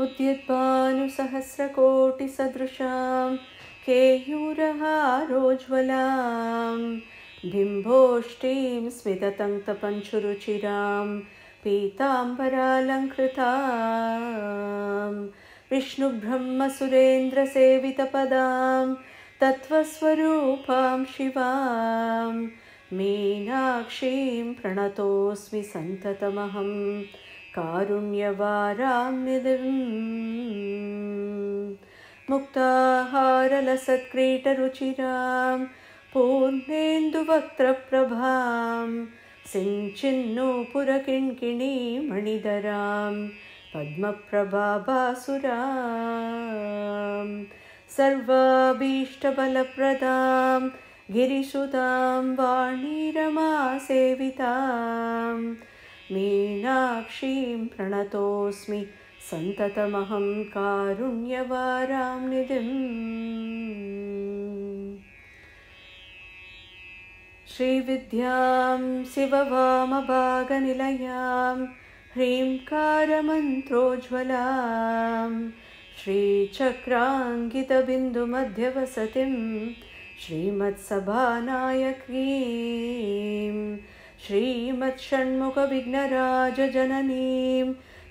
उद्यद्भानुसहस्रकोटिसदृशां केयूरहारोज्ज्वलां बिम्बोष्टीं स्मिततङ्क्तपञ्चुरुचिरां पीताम्बरालङ्कृतां विष्णुब्रह्मसुरेन्द्रसेवितपदां तत्त्वस्वरूपां शिवां मीनाक्षीं प्रणतोऽस्मि सन्ततमहं कारुण्यवारां निधिं मुक्ताहारलसत्क्रीटरुचिरां पूर्णेन्दुवक्त्रप्रभां सिञ्चिन्नूपुरकिङ्किणीमणिधरां पद्मप्रभाभासुरां सर्वाभीष्टबलप्रदां गिरिसुतां वाणीरमासेवितां मीनाक्षीं प्रणतोऽस्मि सन्ततमहं कारुण्यवारां निधिं श्रीविद्यां शिववामभागनिलयां ह्रीङ्कारमन्त्रोज्ज्वलां श्रीचक्राङ्कितबिन्दुमध्यवसतिं श्रीमत्सभानायकीं श्रीमत्षण्मुखविघ्नराजजननीं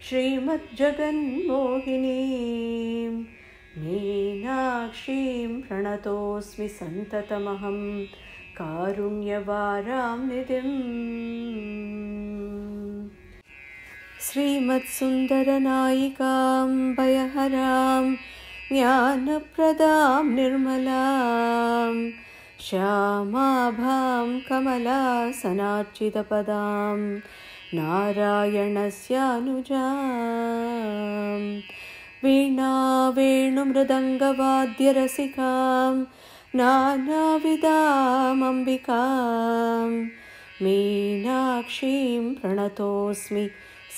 श्रीमज्जगन्मोहिनीं मीनाक्षीं प्रणतोऽस्मि सन्ततमहं कारुण्यवारां निधिं श्रीमत्सुन्दरनायिकां भयहरां ज्ञानप्रदां निर्मलां श्यामाभां कमलासनार्चितपदां नारायणस्यानुजां वीणावेणुमृदङ्गवाद्यरसिकां नानाविधामम्बिकां मीनाक्षीं प्रणतोऽस्मि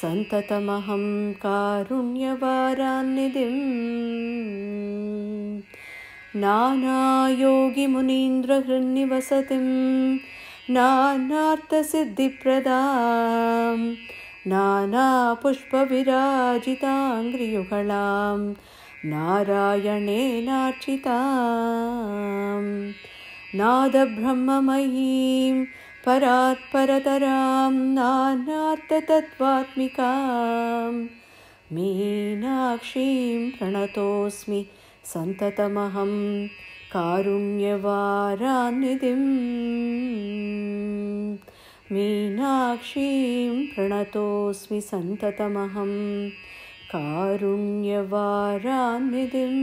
सन्ततमहं कारुण्यवारां निधिं नानायोगिमुनीन्द्रहृन्निवसतिं नानार्थसिद्धिप्रदां नानापुष्पविराजिताङ्घ्रियुगलां नारायणेनार्चितां नादब्रह्ममयीं परात्परतरां नानार्थतत्त्वात्मिकां मीनाक्षीं प्रणतोऽस्मि सन्ततमहं कारुण्यवारां निधिं मीनाक्षीं प्रणतोऽस्मि सन्ततमहं कारुण्यवारां निधिम्।